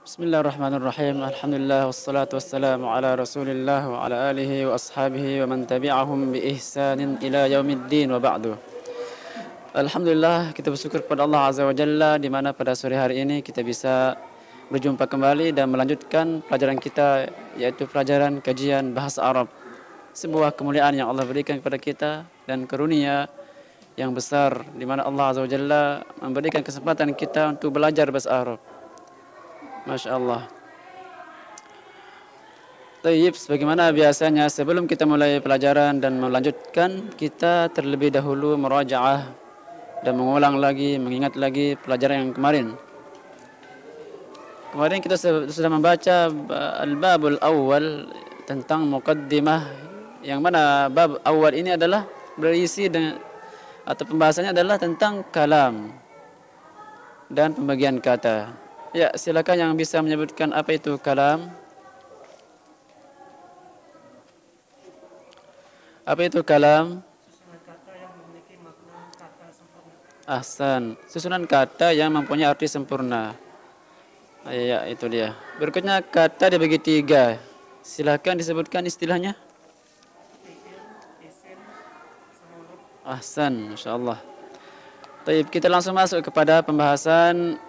Bismillahirrahmanirrahim. Alhamdulillah wassalatu wassalamu ala Rasulillah wa ala alihi wa ashabihi wa man tabi'ahum bi ihsanin ila yaumiddin wa ba'du. Alhamdulillah, kita bersyukur kepada Allah Azza wa Jalla di mana pada sore hari ini kita bisa berjumpa kembali dan melanjutkan pelajaran kita, yaitu pelajaran kajian bahasa Arab. Sebuah kemuliaan yang Allah berikan kepada kita dan karunia yang besar di mana Allah Azza wa Jalla memberikan kesempatan kita untuk belajar bahasa Arab. Masya Allah. Tayyib, sebagaimana biasanya sebelum kita mulai pelajaran dan melanjutkan, kita terlebih dahulu merajaah dan mengulang lagi, mengingat lagi pelajaran yang kemarin. Kemarin kita sudah membaca al-babul awal tentang muqaddimah, yang mana bab awal ini adalah berisi dengan atau pembahasannya adalah tentang kalam dan pembagian kata. Ya, silakan yang bisa menyebutkan apa itu kalam. Apa itu kalam? Susunan kata yang memiliki makna kata sempurna. Ahsan, susunan kata yang mempunyai arti sempurna. Ya, itu dia. Berikutnya kata dibagi tiga. Silakan disebutkan istilahnya. Fi'il, isim, sama huruf. Ahsan, Masya Allah. Baik, kita langsung masuk kepada pembahasan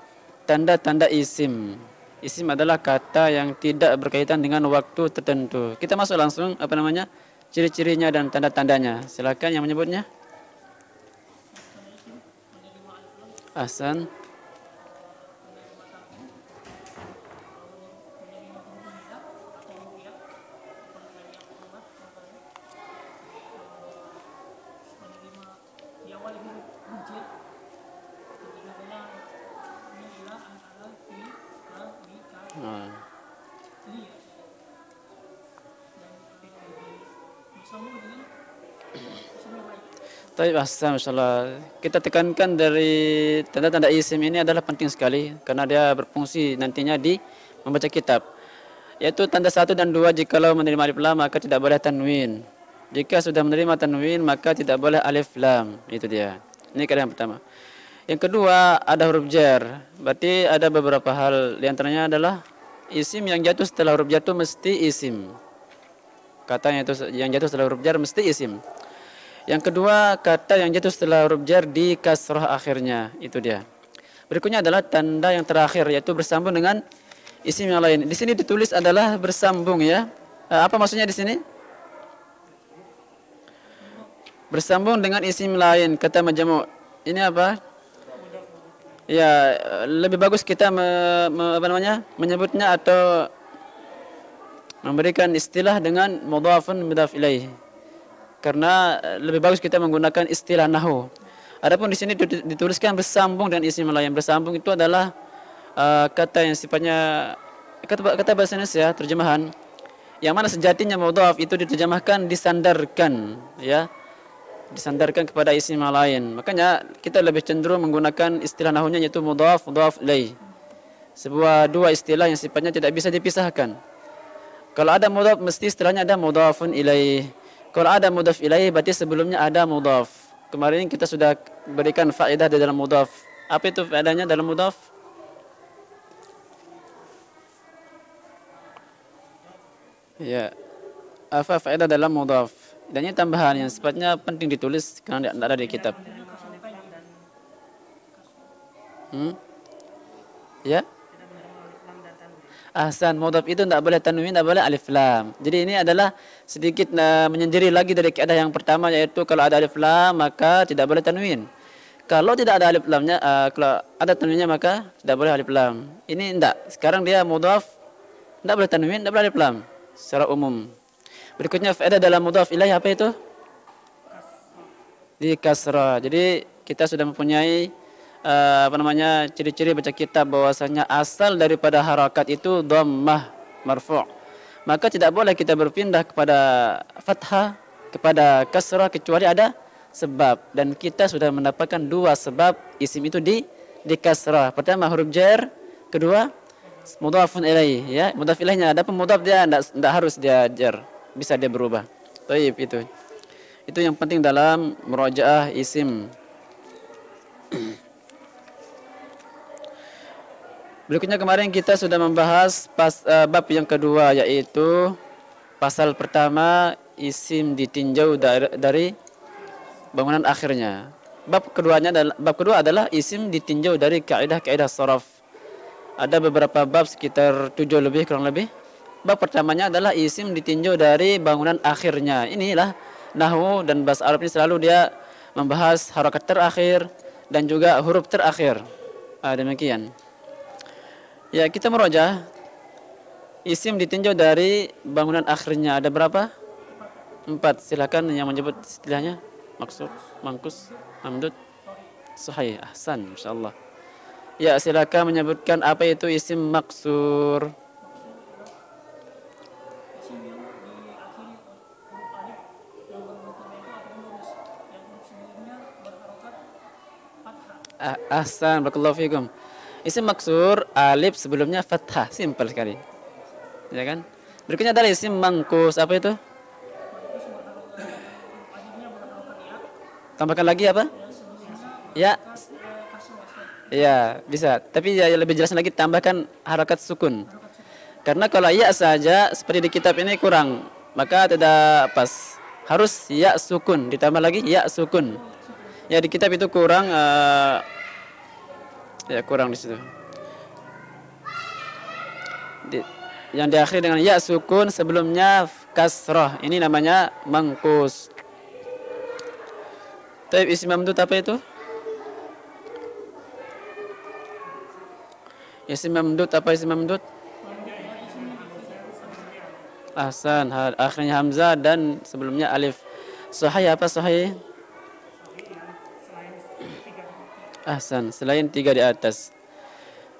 tanda-tanda isim. Isim adalah kata yang tidak berkaitan dengan waktu tertentu. Kita masuk langsung ciri-cirinya dan tanda-tandanya. Silakan yang menyebutnya. Ahsan. Nah. Baik, Masya Allah. Kita tekankan dari tanda-tanda isim ini adalah penting sekali karena dia berfungsi nantinya di membaca kitab. Yaitu tanda 1 dan 2, jikalau menerima alif lam maka tidak boleh tanwin. Jika sudah menerima tanwin maka tidak boleh alif lam. Itu dia. Ini kaidah yang pertama. Yang kedua, ada huruf jar. Berarti ada beberapa hal. Di antaranya adalah isim yang jatuh setelah huruf jatuh mesti isim. Kata yang jatuh setelah huruf jar mesti isim. Yang kedua, kata yang jatuh setelah huruf jar di kasrah akhirnya. Itu dia. Berikutnya adalah tanda yang terakhir, yaitu bersambung dengan isim yang lain. Di sini ditulis adalah bersambung ya. Apa maksudnya di sini? Bersambung dengan isim lain, kata majmu'. Ini apa? Ya, lebih bagus kita menyebutnya atau memberikan istilah dengan mudhafun mudhaf ilaih. Karena lebih bagus kita menggunakan istilah nahwu. Adapun di sini dituliskan bersambung dengan isim lain. Bersambung itu adalah kata yang sifatnya kata bahasa Indonesia terjemahan yang mana sejatinya mudhaf itu diterjemahkan disandarkan, ya. Disandarkan kepada isim lain. Makanya kita lebih cenderung menggunakan istilah nahwunya yaitu mudhaf mudhaf ilaih. Sebuah dua istilah yang sifatnya tidak bisa dipisahkan. Kalau ada mudhaf mesti istilahnya ada mudhafun ilaih. Kalau ada mudhaf ilaih berarti sebelumnya ada mudhaf. Kemarin kita sudah berikan faedah di dalam mudhaf. Apa itu faedahnya dalam mudhaf? Ya. Apa faedah dalam mudhaf? Dan ini tambahan yang sifatnya penting ditulis karena tidak ada di kitab. Ya? Ahsan, mudhaf itu tidak boleh tanwin, tidak boleh alif lam. Jadi ini adalah sedikit menyendiri lagi dari kaidah yang pertama, yaitu kalau ada alif lam maka tidak boleh tanwin. Kalau tidak ada alif lamnya, kalau ada tanwinnya maka tidak boleh alif lam. Ini tidak. Sekarang dia mudhaf tidak boleh tanwin, tidak boleh alif lam secara umum. Berikutnya faedah dalam mudhaf ilaih apa itu? Di kasrah. Jadi kita sudah mempunyai ciri-ciri baca kitab bahwasanya asal daripada harakat itu dhammah marfu'. Maka tidak boleh kita berpindah kepada fathah, kepada kasrah kecuali ada sebab, dan kita sudah mendapatkan dua sebab isim itu di kasrah. Pertama huruf jar, kedua mudhafun ilaih, ya. Mudhaf ilaihnya ada pemudhaf dia tidak harus dia jar, bisa dia berubah. Baik, itu. Itu yang penting dalam murajaah isim. Berikutnya kemarin kita sudah membahas bab yang kedua, yaitu pasal pertama isim ditinjau dari bangunan akhirnya. Bab kedua adalah isim ditinjau dari kaidah-kaidah sharaf. Ada beberapa bab sekitar 7 lebih kurang lebih. Bab pertamanya adalah isim ditinjau dari bangunan akhirnya. Inilah nahwu dan bahasa Arab ini selalu dia membahas harakat terakhir dan juga huruf terakhir. Demikian. Ya, kita merojah isim ditinjau dari bangunan akhirnya. Ada berapa? 4. Silakan yang menyebut istilahnya. Maksud, mangkus, mamdud, sahih. Ahsan, insyaallah. Ya, silakan menyebutkan apa itu isim maksur. Isim yang diakhiri huruf alif yang berbentuknya itu ataupun lurus, yang huruf sebelumnya berharokat fathah. Ahsan, barakallahu fikum. Isim maksur alif sebelumnya fathah, simpel sekali. Ya kan? Berikutnya adalah isim mangkus. Apa itu? Mangkus berharokat huruf alifnya berharokat ya. Tambahkan lagi apa? Yang sebelumnya Ya. kasroh wasfat. Ya, bisa. Tapi ya lebih jelas lagi tambahkan harakat sukun. Harokat sukun. Karena kalau ya saja seperti di kitab ini kurang, maka tidak pas. Harus ya sukun, ditambah lagi ya sukun. Ya di kitab itu kurang ya kurang di situ. Yang diakhiri dengan ya sukun sebelumnya kasrah. Ini namanya mangkus. Taib isim mamdud apa itu? Isim mamdud apa isim mamdud? Ahsan, akhirnya hamzah dan sebelumnya alif. Sahih apa sahih? Ahsan, selain 3 di atas.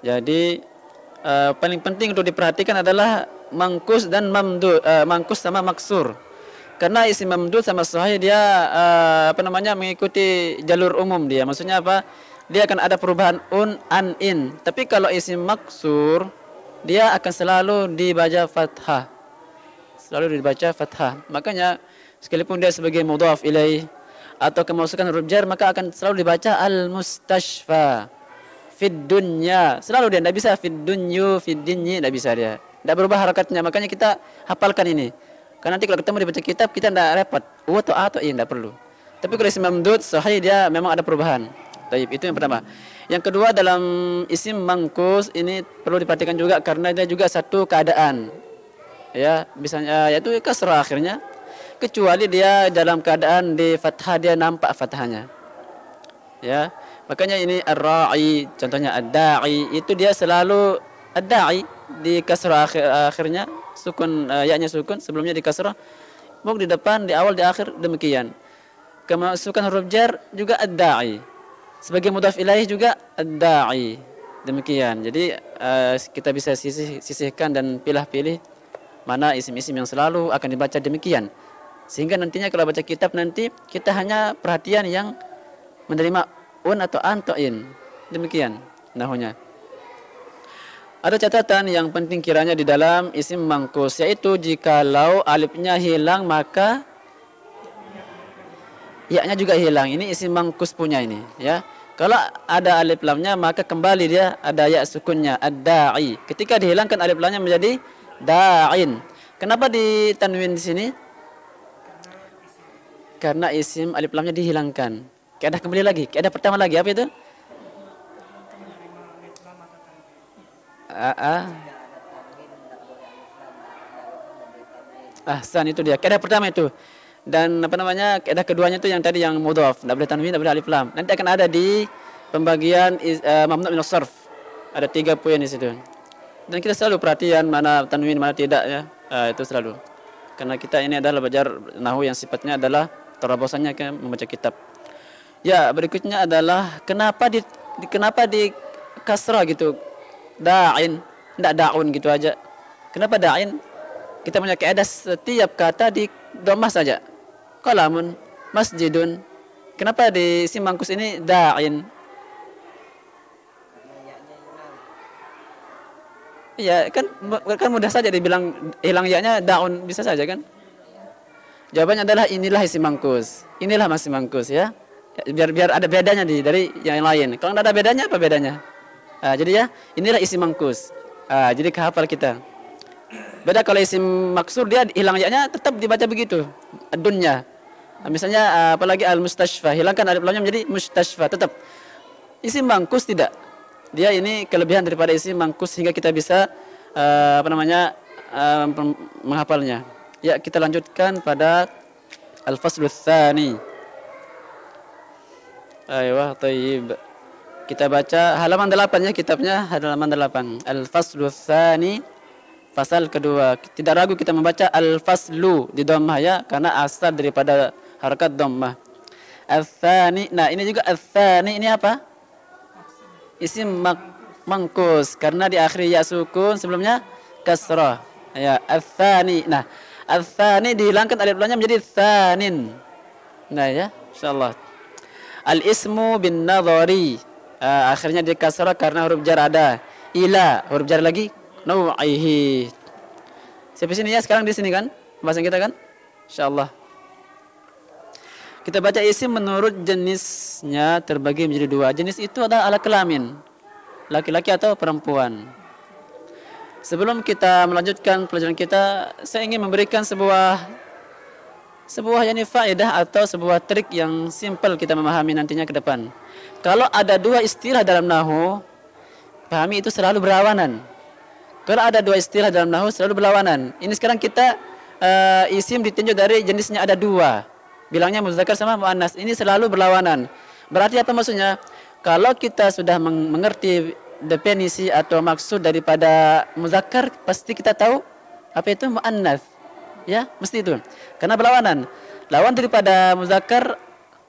Jadi paling penting untuk diperhatikan adalah mangkus dan mamdud, mangkus sama maksur. Karena isim mamdud sama sahih dia mengikuti jalur umum dia. Maksudnya apa? Dia akan ada perubahan an, in. Tapi kalau isim maksur dia akan selalu dibaca fathah. Selalu dibaca fathah. Makanya sekalipun dia sebagai mudhaf ilaih atau kemasukan huruf jar, maka akan selalu dibaca al-mustashfa fid dunya. Selalu dia tidak bisa fid dunyu, fid dinyi, tidak bisa dia. Tidak berubah harakatnya. Makanya kita hafalkan ini. Karena nanti kalau ketemu dibaca kitab kita tidak repot. Atau tidak perlu. Tapi kalau isim mamdud sahih dia memang ada perubahan. Taib, itu yang pertama. Yang kedua dalam isim mangkus ini perlu diperhatikan juga karena dia juga satu keadaan. Ya, misalnya yaitu kasrah akhirnya. Kecuali dia dalam keadaan di fathah dia nampak fathahnya. Ya, makanya ini ar-ra'i, contohnya ad-da'i, itu dia selalu ad-da'i di kasrah akhirnya, sukun ya-nya sukun, sebelumnya di kasrah, mau di depan, di awal, di akhir demikian. Kemasukan huruf jar juga ad-da'i. Sebagai mudhaf ilaih juga ad-da'i. Demikian. Jadi kita bisa sisihkan dan pilih-pilih mana isim-isim yang selalu akan dibaca demikian. Sehingga nantinya kalau baca kitab nanti kita hanya perhatian yang menerima un atau an atau in. Demikian nahunya. Ada catatan yang penting kiranya di dalam isim mangkus, yaitu jikalau alifnya hilang maka ya-nya juga hilang. Ini isim mangkus punya ini, ya. Kalau ada alif lamnya maka kembali dia ada ya sukunnya ad-da'i. Ketika dihilangkan alif lamnya menjadi da'in. Kenapa ditanwin di sini? Karena isim alif lamnya dihilangkan. Kaidah kembali lagi. Kaidah pertama lagi apa itu? Ahsan, itu dia. Kaidah pertama itu. Dan kaidah keduanya itu yang tadi yang mudhaf, tidak boleh tanwin, tidak boleh alif lam. Nanti akan ada di pembagian mamnu' min as-sarf. Ada 3 poin di situ. Dan kita selalu perhatian mana tanwin mana tidak ya. Itu selalu. Karena kita ini adalah belajar nahwu yang sifatnya adalah terabosannya ke membaca kitab. Ya, berikutnya adalah kenapa di kasrah gitu? Da'in, tidak da'un gitu aja. Kenapa da'in? Kita punya kaidah setiap kata di dhammah saja. Qalamun, masjidun. Kenapa di isim mangkus ini da'in? Iya, kan mudah saja dibilang hilang ya-nya da'un bisa saja kan? Jawabannya adalah inilah isim mangkus. Inilah masih mangkus ya. Biar ada bedanya dari yang lain. Kalau tidak ada bedanya, apa bedanya? Jadi ya, inilah isim mangkus. Jadi kehafal kita. Beda kalau isim maksur, dia hilang ya-nya tetap dibaca begitu. Ad-dunya. Misalnya apalagi al-mustashfa, hilangkan alif lamnya menjadi mustashfa, tetap. Isim mangkus tidak. Dia ini kelebihan daripada isim mangkus sehingga kita bisa menghafalnya. Ya, kita lanjutkan pada al-faslul tsani. Aywa, thayyib. Kita baca halaman 8 ya, kitabnya halaman 8. Al-faslul tsani, pasal kedua. Tidak ragu kita membaca al-faslu di dhammah ya, karena asal daripada harakat dhammah. Al-tsani. Nah, ini juga al-tsani ini apa? Isim mangkus karena di akhir ya sukun, sebelumnya kasrah. Ya, al-tsani. Nah, al-tsani dihilangkan alif lamnya menjadi tsanin. Nah ya, insyaallah. Al-ismu bin nadhari. Akhirnya di kasrah karena huruf jar ada. Ila, huruf jar lagi nau'ihi. Sampai sini ya, sekarang di sini kan pembahasan kita kan? Insyaallah. Kita baca isim menurut jenisnya terbagi menjadi dua. Jenis itu adalah ala kelamin, laki-laki atau perempuan. Sebelum kita melanjutkan pelajaran kita, saya ingin memberikan sebuah yani faedah atau sebuah trik yang simpel kita memahami nantinya ke depan. Kalau ada dua istilah dalam nahwu, pahami itu selalu berlawanan. Kalau ada dua istilah dalam nahwu selalu berlawanan. Ini sekarang kita isim ditinjau dari jenisnya ada dua. Bilangnya muzakkar sama muannas. Ini selalu berlawanan. Berarti apa maksudnya? Kalau kita sudah mengerti definisi atau maksud daripada muzakkar, pasti kita tahu apa itu muannas. Ya, mesti itu. Karena berlawanan. Lawan daripada muzakkar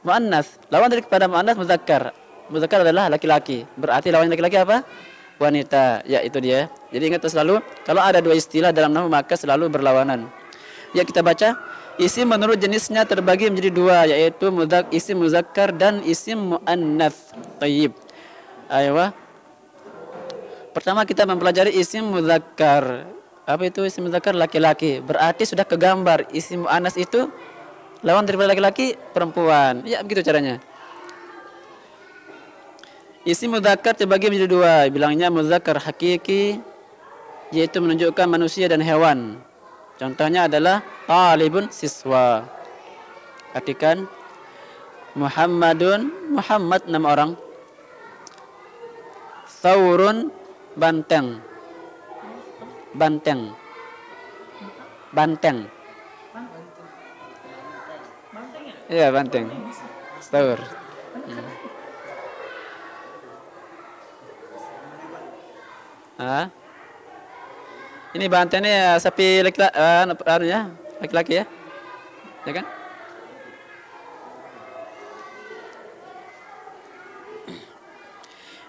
muannas, lawan daripada muannas muzakkar. Muzakkar adalah laki-laki. Berarti lawan laki-laki apa? Wanita. Ya, itu dia. Jadi ingat selalu, kalau ada dua istilah dalam nahwu maka selalu berlawanan. Ya, kita baca. Isim menurut jenisnya terbagi menjadi dua, yaitu isim muzakkar dan isim muannats. Thayyib. Aywa. Pertama kita mempelajari isim muzakkar. Apa itu isim muzakkar? Laki-laki. Berarti sudah kegambar isim muannats itu lawan daripada laki-laki perempuan. Ya, begitu caranya. Isim muzakkar terbagi menjadi dua. Bilangnya muzakkar hakiki, yaitu menunjukkan manusia dan hewan. Contohnya adalah talibun, siswa. Artikan Muhammadun, Muhammad nama orang. Thawrun, banteng. Banteng. Banteng. Iya, banteng. Thawr. Ini bantengnya sapi laki-laki ya, ya kan?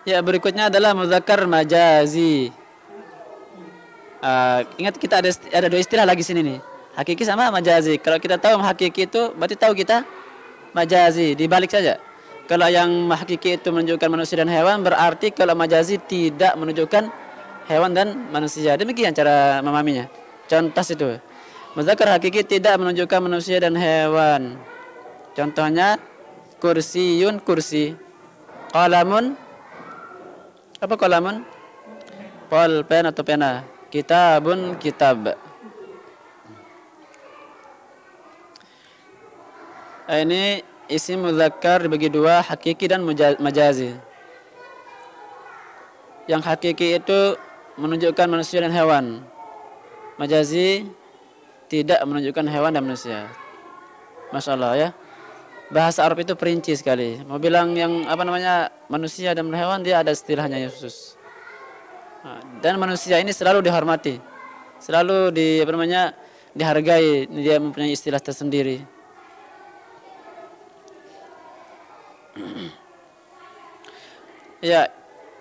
Ya, berikutnya adalah muzakkar majazi. Ingat kita ada dua istilah lagi sini nih, hakiki sama majazi. Kalau kita tahu hakiki itu berarti tahu kita majazi. Dibalik saja. Kalau yang hakiki itu menunjukkan manusia dan hewan, berarti kalau majazi tidak menunjukkan hewan dan manusia. Demikian cara memahaminya. Contoh itu. Muzakkar hakiki tidak menunjukkan manusia dan hewan. Contohnya kursiyun, kursi. Qalamun, apa qalamun? Pulpen atau pena. Kitabun, kitab. Ini isim muzakkar dibagi dua, hakiki dan majazi. Yang hakiki itu menunjukkan manusia dan hewan. Majazi tidak menunjukkan hewan dan manusia. Masya Allah ya. Bahasa Arab itu perinci sekali. Mau bilang yang manusia dan hewan, dia ada istilahnya yang khusus. Dan manusia ini selalu dihormati, selalu dihargai. Dia mempunyai istilah tersendiri. Ya,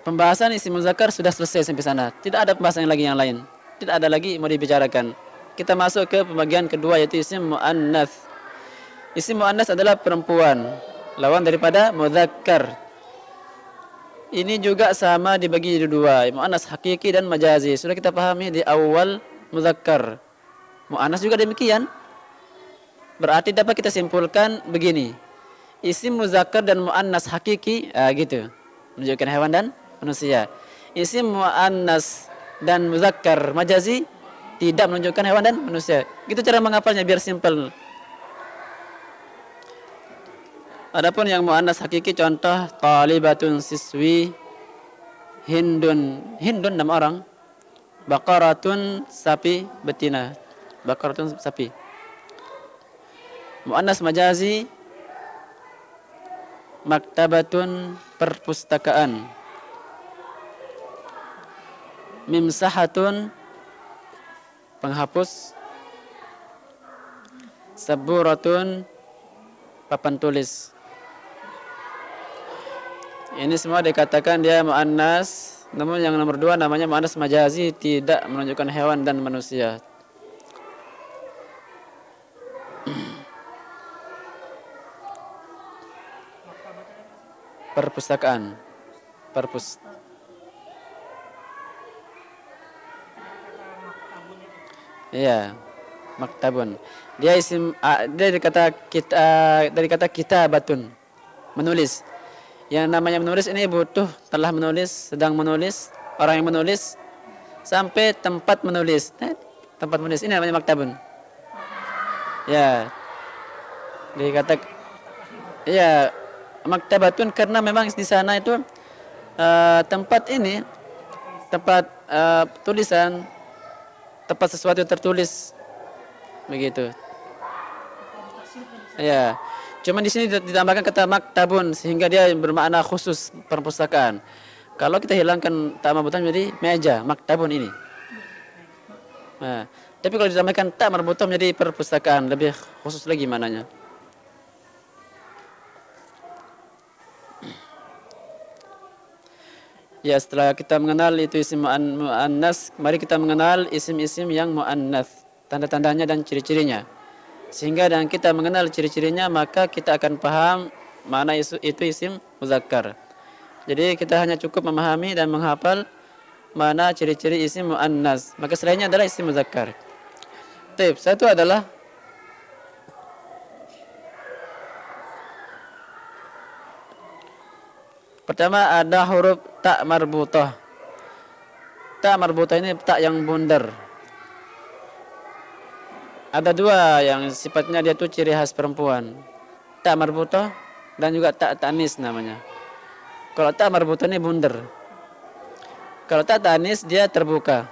pembahasan isim muzakkar sudah selesai sampai sana. Tidak ada pembahasan lagi yang lain. Tidak ada lagi mau dibicarakan. Kita masuk ke pembagian kedua, yaitu isim muannats. Isim muannats adalah perempuan, lawan daripada muzakkar. Ini juga sama dibagi jadi dua, muannats hakiki dan majazi. Sudah kita pahami di awal muzakkar. Muannats juga demikian. Berarti dapat kita simpulkan begini. Isim muzakkar dan muannats hakiki gitu. Menunjukkan hewan dan manusia. isim muannas dan muzakkar majazi tidak menunjukkan hewan dan manusia. Gitu cara menghafalnya biar simpel. Adapun yang muannas hakiki contoh talibatun siswi, hindun nama orang, baqaratun sapi betina, baqaratun sapi. Muannas majazi maktabatun perpustakaan, mimsahatun penghapus, saburatun papan tulis. Ini semua dikatakan dia muannas, namun yang nomor 2 namanya muannas majazi, tidak menunjukkan hewan dan manusia. Perpustakaan, iya, maktabun. Dia isim dia dari kata kitabatun, menulis. Yang namanya menulis ini butuh telah menulis, sedang menulis, orang yang menulis, sampai tempat menulis. Tempat menulis ini namanya maktabun. Ya. Dikata iya, maktabatun karena memang di sana itu tempat ini, tempat tulisan, tempat sesuatu tertulis begitu. Ya, cuman di sini ditambahkan kata maktabun sehingga dia bermakna khusus perpustakaan. Kalau kita hilangkan tak marbutan menjadi meja, maktabun ini. Nah, tapi kalau ditambahkan tak marbutan menjadi perpustakaan, lebih khusus lagi mananya. Ya, setelah kita mengenal itu isim muannas, mari kita mengenal isim-isim yang muannas, tanda-tandanya dan ciri-cirinya. Sehingga dengan kita mengenal ciri-cirinya, maka kita akan paham mana itu isim muzakkar. Jadi kita hanya cukup memahami dan menghafal mana ciri-ciri isim muannas, maka selainnya adalah isim muzakkar. Tip, satu adalah pertama ada huruf tak marbutah. Tak marbutah ini tak yang bundar. Ada 2 yang sifatnya dia tuh ciri khas perempuan. Tak marbutah dan juga tak tanis namanya. Kalau tak marbutah ini bundar. Kalau tak tanis dia terbuka.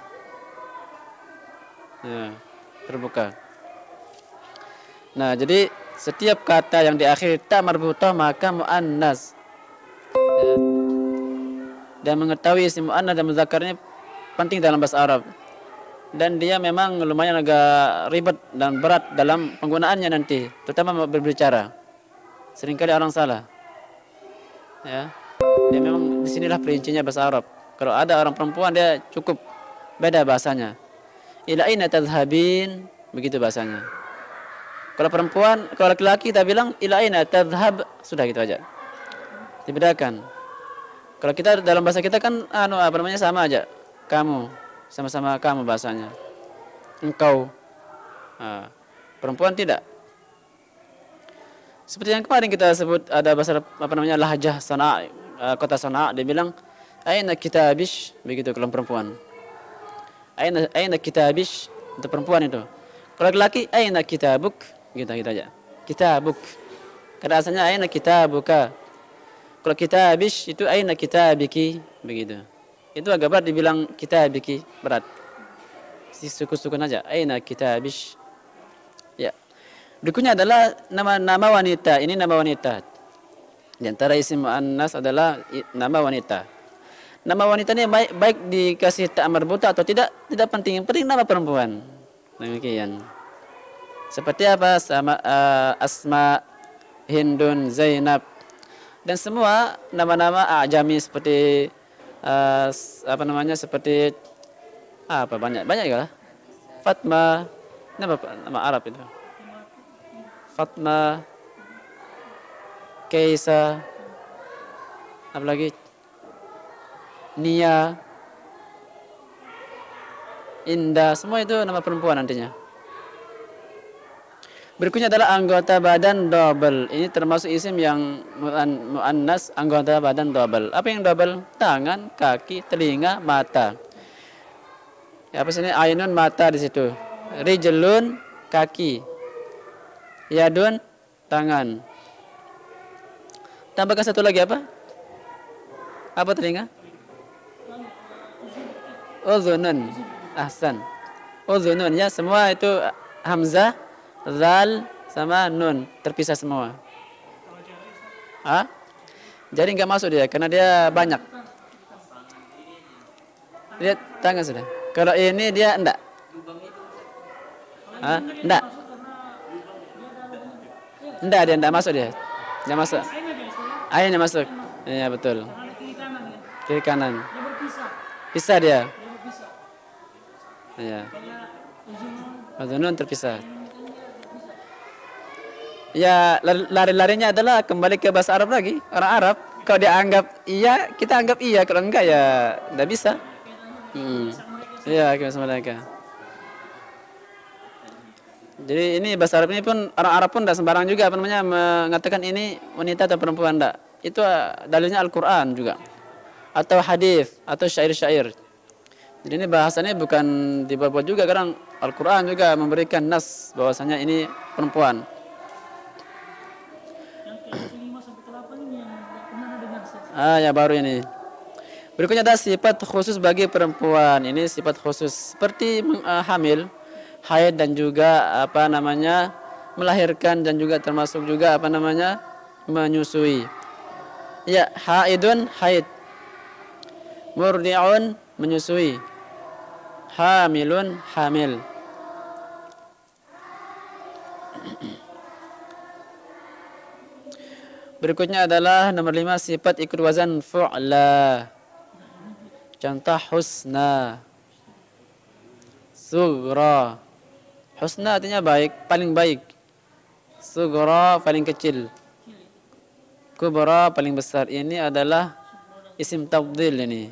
Ya, terbuka. Nah, jadi setiap kata yang diakhiri tak marbutah maka muannas. Ya. Dan mengetahui isim muannas dan muzakkar ini penting dalam bahasa Arab. Dan dia memang lumayan agak ribet dan berat dalam penggunaannya nanti, terutama berbicara. Seringkali orang salah. Ya. Dia memang disinilah perincinya bahasa Arab. Kalau ada orang perempuan dia cukup beda bahasanya. Ila aina tadhhabin, begitu bahasanya. Kalau perempuan, kalau laki-laki kita bilang ila aina tadhhab, sudah gitu aja. Dibedakan. Kalau kita dalam bahasa kita kan sama aja. Kamu, sama-sama kamu bahasanya. Engkau. Nah, perempuan tidak. Seperti yang kemarin kita sebut ada bahasa lahjah Sana'a, kota Sana'a, dia bilang aina kitabish, begitu kalau perempuan. Aina kitabish untuk perempuan itu. Kalau laki-laki aina kitabuk, gitu aja. Kitabuk. Karena asalnya aina kitabuka. Kalau kitabish itu aina kitabiki, begitu. Itu agak berat dibilang kitabiki, berat. Sukun aja. Aina kitabish. Ya. Berikutnya adalah nama wanita. Ini nama wanita. Di antara isim muannas adalah nama wanita. Nama wanita ini baik dikasih tak marbuta atau tidak penting. Yang penting nama perempuan. Demikian. Seperti apa? Sama Asma, Hindun, Zainab, dan semua nama-nama ajami seperti seperti banyak juga lah. Fatma, nama Arab itu. Fatma, Kaisa, apa lagi? Nia, Indah, semua itu nama perempuan nantinya. Berikutnya adalah anggota badan double. Ini termasuk isim yang muannas, anggota badan double. Apa yang double? Tangan, kaki, telinga, mata. Ya, apa sini? Ainun, mata di situ. Rijlun, kaki. Yadun, tangan. Tambahkan satu lagi apa? Apa telinga? Udhunun. Ahsan. Udhunun, ya, semua itu hamzah, zal sama nun terpisah semua. Ah? Jadi nggak masuk dia karena dia banyak. Lihat tangan sudah. Kalau ini dia enggak. Ah? Enggak. Enggak, dia enggak masuk dia. Enggak masuk. Airnya masuk. Iya betul. Kiri kanan. Pisah dia. Iya. Nun terpisah. Ya, lari-larinya adalah kembali ke bahasa Arab lagi. Orang Arab, kalau dia anggap iya, kita anggap iya. Kalau enggak ya enggak bisa. Iya, kayak sama mereka. Jadi ini bahasa Arab ini pun orang Arab pun tidak sembarang juga apa namanya mengatakan ini wanita atau perempuan, enggak. Itu dalilnya Al-Qur'an juga. Atau hadis atau syair-syair. Jadi ini bahasanya bukan dibuat-buat juga, kadang Al-Qur'an juga memberikan nas bahwasanya ini perempuan. Ya baru ini. Berikutnya ada sifat khusus bagi perempuan. Ini sifat khusus seperti hamil, haid dan juga apa namanya melahirkan dan juga termasuk juga apa namanya menyusui. Ya, haidun haid. Murdi'un menyusui. Hamilun hamil. Berikutnya adalah nomor 5 sifat ikut wazan fu'la. Contoh husna, sugra. Husna artinya baik, paling baik. Sugra paling kecil. Kubra paling besar. Ini adalah isim tafdhil ini.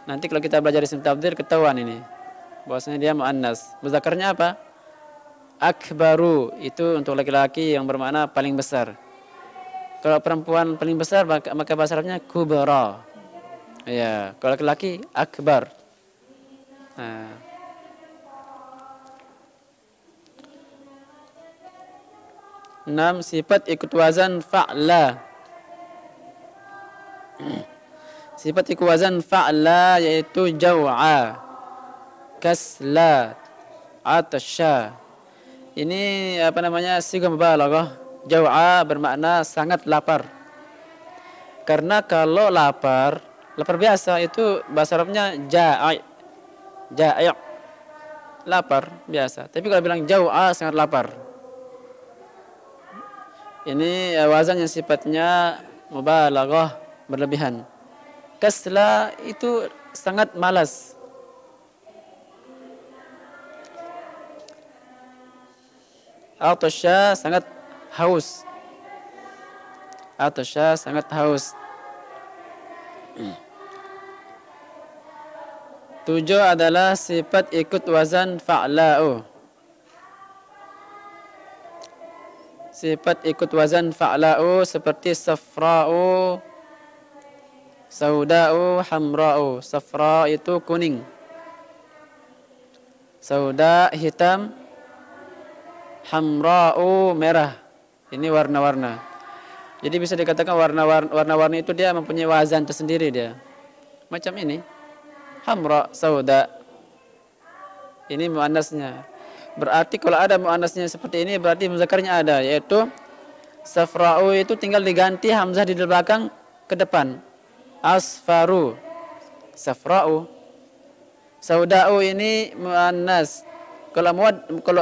Nanti kalau kita belajar isim tafdhil ketahuan ini. Bahwasanya dia muannas. Muzakarnya apa? Akbaru, itu untuk laki-laki yang bermakna paling besar. Kalau perempuan paling besar maka bahasa Arabnya kubra. Ya, kalau laki-laki akbar. Nah. 6 sifat ikut wazan fa'la. Sifat ikut wazan fa'la yaitu jaw'a, kasla, atasya. Ini apa namanya sigah mubalaghah. Jaw'a bermakna sangat lapar. Karena kalau lapar biasa itu bahasa Arabnya ja'i. Ja'i'. Lapar biasa. Tapi kalau bilang jaw'a sangat lapar. Ini wazan yang sifatnya mubalaghah, berlebihan. Kasla itu sangat malas. Atasya sangat haus. Atasya sangat haus. 7 adalah sifat ikut wazan fa'la'u. Sifat ikut wazan fa'la'u seperti safra'u, sauda'u, hamra'u. Safra itu kuning. Sauda hitam. Hamra'u merah. Ini warna-warna. Jadi bisa dikatakan warna-warni itu dia mempunyai wazan tersendiri dia. Macam ini. Hamra, sauda. Ini muannasnya. Berarti kalau ada muannasnya seperti ini berarti muzakarnya ada, yaitu safra'u itu tinggal diganti hamzah di belakang ke depan. Asfaru. Safra'u. Sauda'u ini muannas. Kalau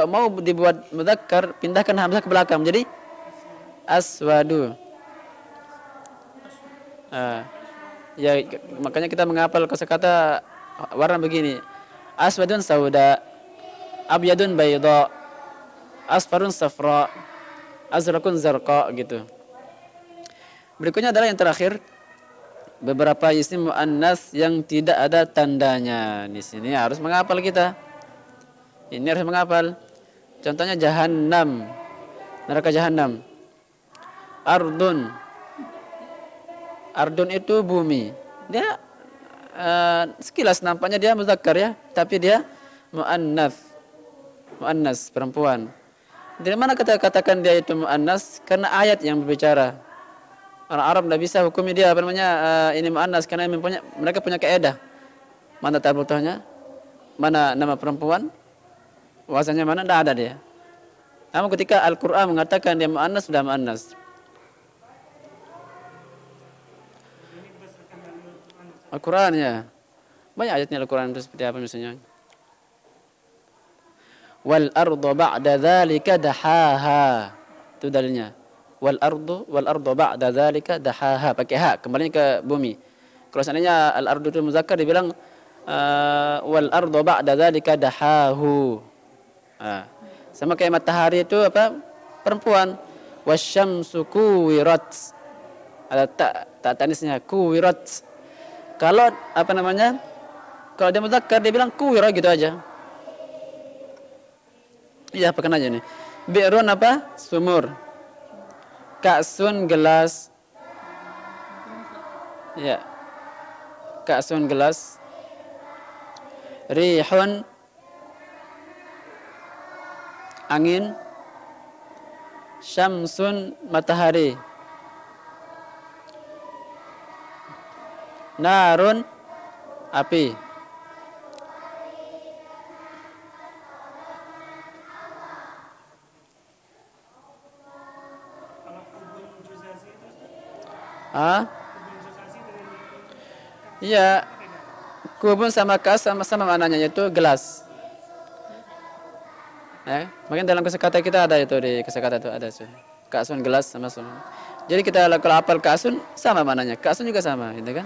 mau dibuat muzakkar, pindahkan hamzah ke belakang jadi aswadu. Ya makanya kita menghafal kosakata warna begini. Aswadun sauda, abyadun bayda, asfarun safra, azrakun zarqa gitu. Berikutnya adalah yang terakhir, beberapa isim muannas yang tidak ada tandanya. Di sini harus menghafal kita. Ini harus menghafal. Contohnya jahannam. neraka jahanam. Ardun. Ardun itu bumi. Dia sekilas nampaknya dia muzakkar ya, tapi dia muannas. Muannas, perempuan. Dari mana kita katakan dia itu muannas? Karena ayat yang berbicara. Orang Arab tidak bisa hukumi dia apa namanya ini muannas karena mereka punya kaidah. Mana tarbutahnya? Mana nama perempuan? Wazannya mana? Tidak ada dia. Namun ketika Al-Quran mengatakan dia mu'annas, sudah mu'annas. Al-Quran ya. Banyak ayatnya Al-Quran itu seperti apa misalnya. Wal ardu ba'da dzalika dahaha. Itu dalilnya. Wal ardu ba'da dzalika dahaha. Pakai ha, kembali ke bumi. Kalau seandainya al-ardu itu muzakkar dibilang wal ardu ba'da dzalika dahahu. Sama kayak matahari itu apa? Perempuan. Wasyamsu kuwirat. Ada tak tanisnya kuwirat. Kalau apa namanya? Kalau dia muzakkar dia bilang kuwira gitu aja. Iya, pakai aja nih. Bi'run apa? Sumur. Ka'sun gelas. Ya. Ka'sun gelas. Rihun angin. Syamsun matahari. Narun api. Iya. Kubun sama kas sama-sama maknanya yaitu gelas. Mungkin dalam kosakata kita ada itu di kosakata itu ada sih. Ka'sun gelas sama-sama. Jadi kita kalau hafal ka'sun sama maknanya. Ka'sun juga sama, gitu kan?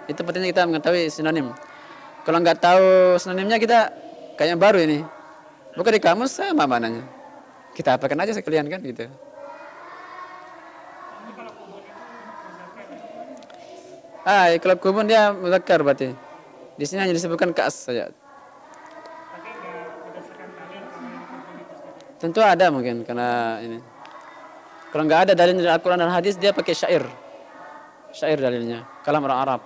Itu pentingnya kita mengetahui sinonim. Kalau nggak tahu sinonimnya kita kayak yang baru ini. Bukan di kamus sama maknanya. Kita apakan aja sekalian kan gitu. Kalau kubun dia muzakkar berarti. Di sini hanya disebutkan ka'as saja. Tentu ada mungkin karena ini. Kalau nggak ada dalil dari Al-Quran dan hadis dia pakai syair. Syair dalilnya. Kalam orang Arab.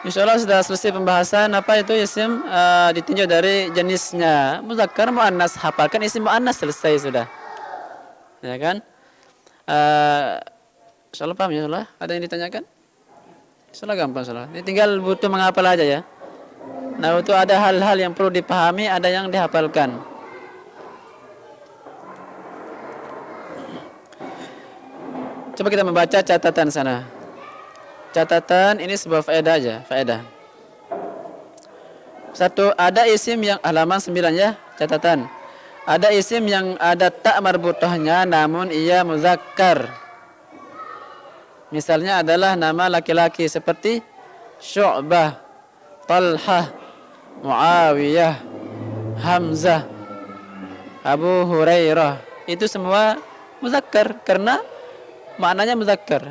Insyaallah sudah selesai pembahasan apa itu isim ditinjau dari jenisnya. Muzakkar muannas, hafalkan isim muannas selesai sudah. Ya kan? Insyaallah paham ya, insyaallah. Ada yang ditanyakan? Insyaallah gampang insyaallah. Ini tinggal butuh menghafal aja ya. Nah, itu ada hal-hal yang perlu dipahami, ada yang dihafalkan. Coba kita membaca catatan sana. Catatan ini sebuah faedah aja, faedah. Satu, ada isim yang halaman 9 ya, catatan. Ada isim yang ada tak marbutahnya namun ia muzakkar. Misalnya adalah nama laki-laki seperti Syu'bah, Talhah, Muawiyah, Hamzah, Abu Hurairah. Itu semua muzakkar karena maknanya muzakkar.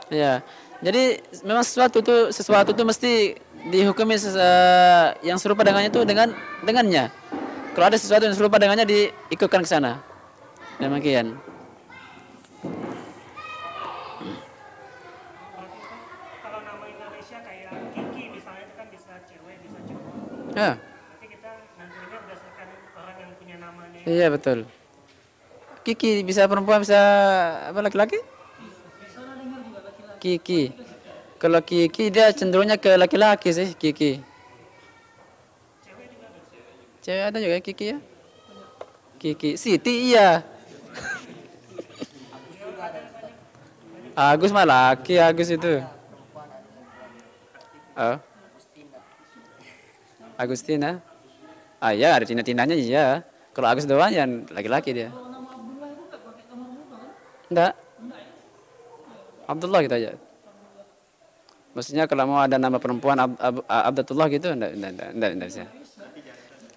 Ya. Jadi memang sesuatu itu mesti dihukumi yang serupa dengannya itu dengannya. Kalau ada sesuatu yang serupa dengannya diikutkan ke sana. Demikian. Kalau nama Indonesia kayak Kiki misalnya itu kan bisa cewek, bisa cowok. Ya. Nanti kita nantinya berdasarkan orang yang punya namanya. Iya betul. Kiki bisa perempuan bisa apa laki-laki? Kiki. Kalau Kiki dia cenderungnya ke laki-laki sih Kiki. Cewek ada juga Kiki ya? Kiki. Siti iya. Agus mah laki, Agus itu. Oh. Agustina. Ya ada Tina-tinanya iya. Kalau Agus doang ya laki-laki dia. Enggak. Abdullah gitu aja. Maksudnya kalau mau ada nama perempuan Abdullah gitu enggak bisa.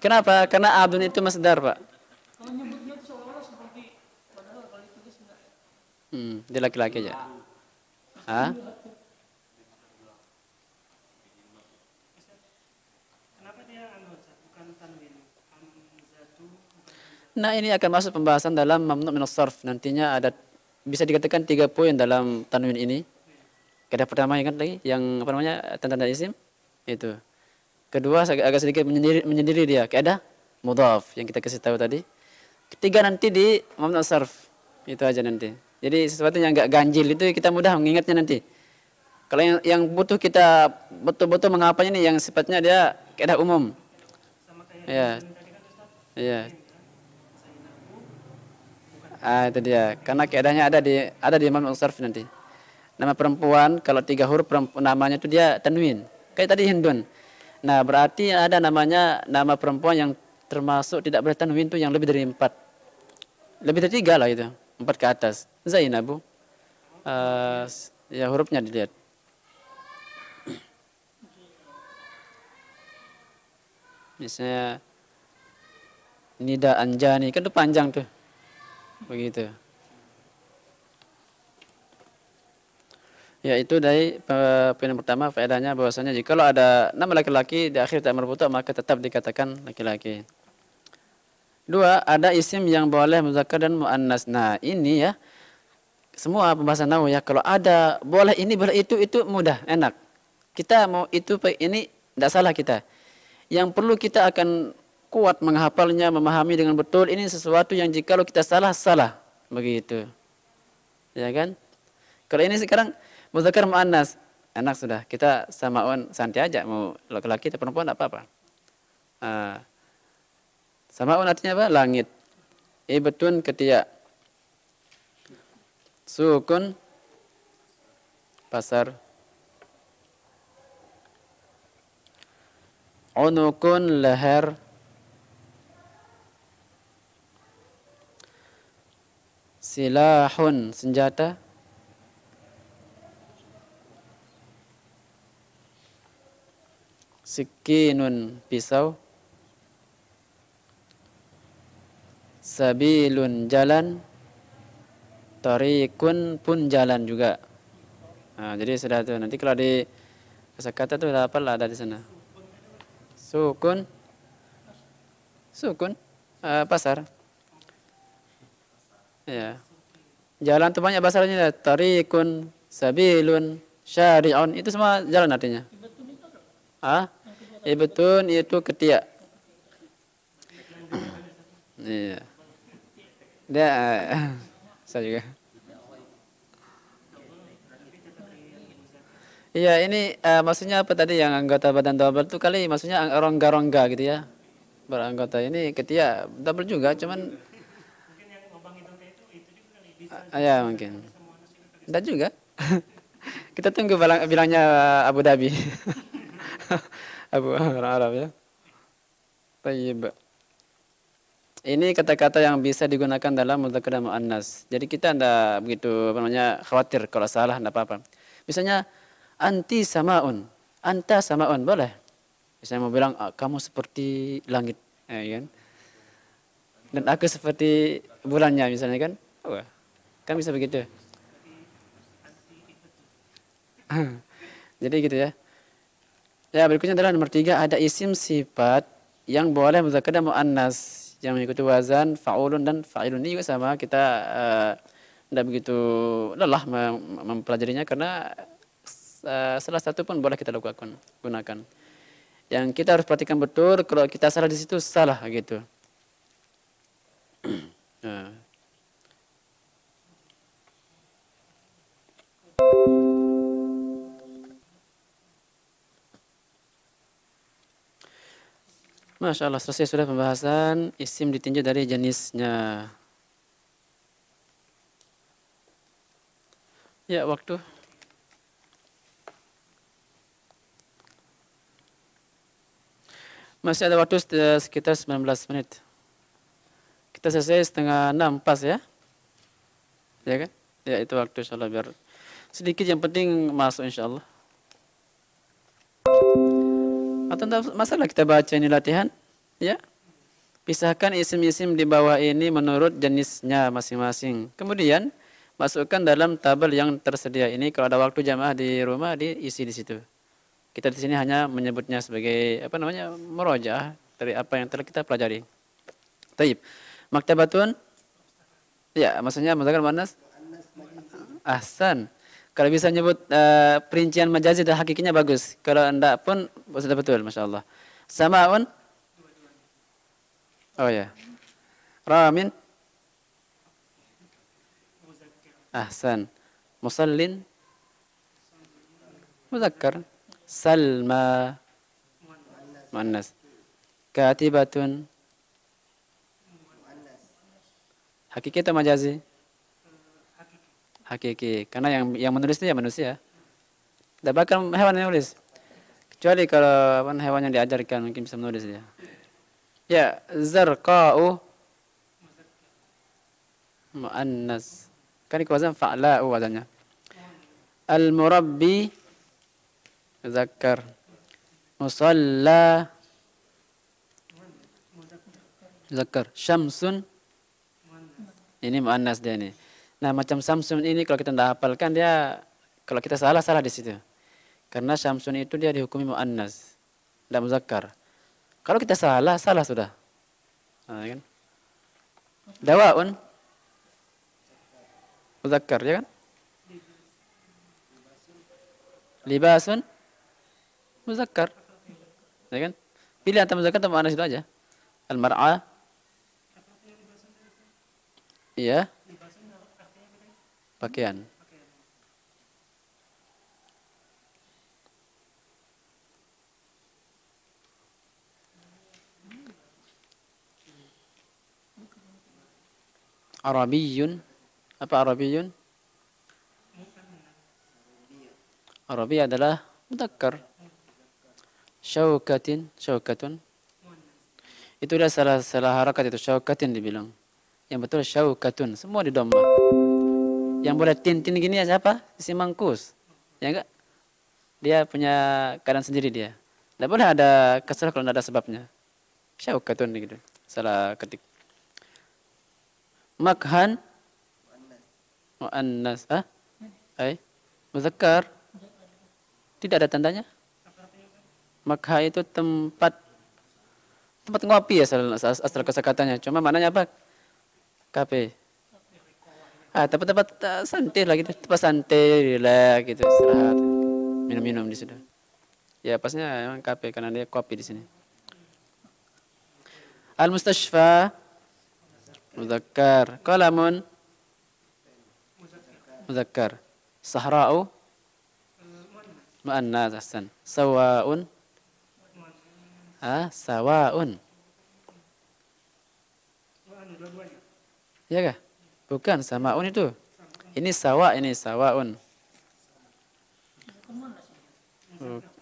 Kenapa? Karena Abdun itu masdar, Pak. Kalau nyebutnya itu seolah-olah seperti padahal kalau ditulis enggak. Dia laki-laki aja. Nah, ini akan masuk pembahasan dalam mamnu' minas sarf. Nantinya ada bisa dikatakan 3 poin dalam tanwin ini. Kaidah pertama ingat lagi yang apa namanya? Tanda-tanda isim itu. Kedua agak sedikit menyendiri dia. Kaidah mudhaf yang kita kasih tahu tadi. Ketiga nanti di mamnu' sarf. Itu aja nanti. Jadi sesuatu yang enggak ganjil itu kita mudah mengingatnya nanti. Kalau yang butuh kita betul-betul menghafalnya ini yang sifatnya dia kaidah umum. Ya. Iya. Itu dia. Karena kaidahnya ada di mamnu' sarf nanti. Nama perempuan kalau 3 huruf namanya itu dia tanwin. Kayak tadi Hindun. Nah, berarti ada namanya nama perempuan yang termasuk tidak boleh tanwin itu yang lebih dari 4. Lebih dari 3 lah itu. 4 ke atas. Zainabu. Ya hurufnya dilihat. Misalnya Nida Anjani kan itu panjang tuh. Begitu. Ya itu dari poin yang pertama faedahnya bahwasanya jika ada nama laki-laki di akhir tak marbuta maka tetap dikatakan laki-laki. 2, ada isim yang boleh muzakkar dan muannas. Nah, ini ya semua pembahasan nahwu ya kalau ada boleh ini boleh itu mudah, enak. Kita mau itu ini tidak salah kita. Yang perlu kita akan kuat menghafalnya, memahami dengan betul ini sesuatu yang jikalau kita salah begitu. Ya kan? Kalau ini sekarang muzakkar muannas, enak sudah. Kita samaun santai aja mau laki-laki atau perempuan enggak apa-apa. Samaun artinya apa? Langit. Ibtun ketiak. Sukun pasar. Unukun leher. Silahun senjata. Sikinun pisau. Sabilun jalan. Tariqun pun jalan juga. Nah, jadi sudah tuh. Nanti kalau di kosakata tuh apa lah ada di sana. Sukun. Pasar. Ya. Jalan tuh banyak bahasanya. Tariqun, sabilun, syari'un. Itu semua jalan artinya. Ibtun itu ketiak. Iya. Dia saya juga. Iya, ini maksudnya apa tadi yang anggota badan double itu kali maksudnya rongga-rongga gitu ya. Beranggota ini ketiak double juga cuman ya mungkin. Enggak juga. Kita tunggu bilangnya Abu Dhabi. Orang Arab ya. Tayyib. Ini kata-kata yang bisa digunakan dalam mudzakkar dan muannas. Jadi kita tidak begitu khawatir kalau salah tidak apa-apa. Misalnya anti samaun, anta samaun boleh. Misalnya mau bilang kamu seperti langit, kan? Dan aku seperti bulannya misalnya kan? Kan bisa begitu. Jadi gitu ya. Ya berikutnya adalah nomor 3 ada isim sifat yang boleh mudzakkar dan muannas. Yang mengikuti wazan fa'ulun dan fa'ilun ini juga sama kita tidak begitu lelah mempelajarinya karena salah satu pun boleh kita gunakan. Yang kita harus perhatikan betul kalau kita salah di situ salah gitu. Masya Allah, selesai sudah pembahasan isim ditinjau dari jenisnya. Ya, waktu. Masih ada waktu sekitar 19 menit. Kita selesai setengah 6 pas ya. Ya kan? Ya, itu waktu insya Allah biar sedikit yang penting masuk insya Allah. Atau masalah kita baca ini latihan, ya. Pisahkan isim-isim di bawah ini menurut jenisnya masing-masing. Kemudian masukkan dalam tabel yang tersedia ini. Kalau ada waktu jamaah di rumah diisi di situ. Kita di sini hanya menyebutnya sebagai murojaah dari apa yang telah kita pelajari. Taib. Maktabatun? Ya, maksudnya muzakkar muannas? Ahsan. Kalau bisa nyebut perincian majazi dan hakikinya bagus. Kalau enggak pun sudah betul, Masya Allah. Samaun? Oh ya. Ramin? Ahsan. Musallin? Muzakkar. Salma? Muannas. Katibatun? Hakiki atau majazi? Hakiki. Karena yang menulis itu ya manusia. Tidak bakal hewan yang nulis. Kecuali kalau hewan yang diajarkan mungkin bisa menulis dia. Ya, zarqa'u muannas. Kan itu wazan fa'la'u wazannya. Al-murabbi muzakkar. Musalla muzakkar. Syamsun ini muannas dia ini. Nah, macam Samsun ini kalau kita tidak hafalkan dia, kalau kita salah di situ. Karena Syamsun itu dia dihukumi muannas, tidak muzakkar. Kalau kita salah sudah. Nah, kan? Dawaun muzakkar ya kan? Libasun muzakkar. Ya kan? Pilih antara muzakkar atau muannas itu aja. Al-mar'a. Iya. Pakaian. Arabiyun. Apa Arabiyun? Arabi adalah mudzakkar. Syaukatin. Itu dah salah harakat itu syaukatin dibilang. Yang betul syaukatun, semua di dhamma. Yang boleh tin gini ya siapa? Si mangkus. Ya enggak? Dia punya keadaan sendiri dia. Tidak boleh ada kasrah kalau tidak ada sebabnya. Syaukatun gitu. Salah ketik. Makhan muannas. Muzakkar. Tidak ada tandanya. Makha itu tempat ngopi ya asal kosakatanya. Cuma maknanya apa? Kafe. Tempat-tempat santai lah gitu. Tempat santai, relax gitu, istirahat. Minum-minum di situ. Ya pasnya memang kafe karena dia kopi di sini. Al-mustashfa muzakkar. Qalamun muzakkar. Sahra'u muannas ahsan. Sawaun sawaun. Ya kah? Bukan samaun itu. Ini sawa, ini sawaun.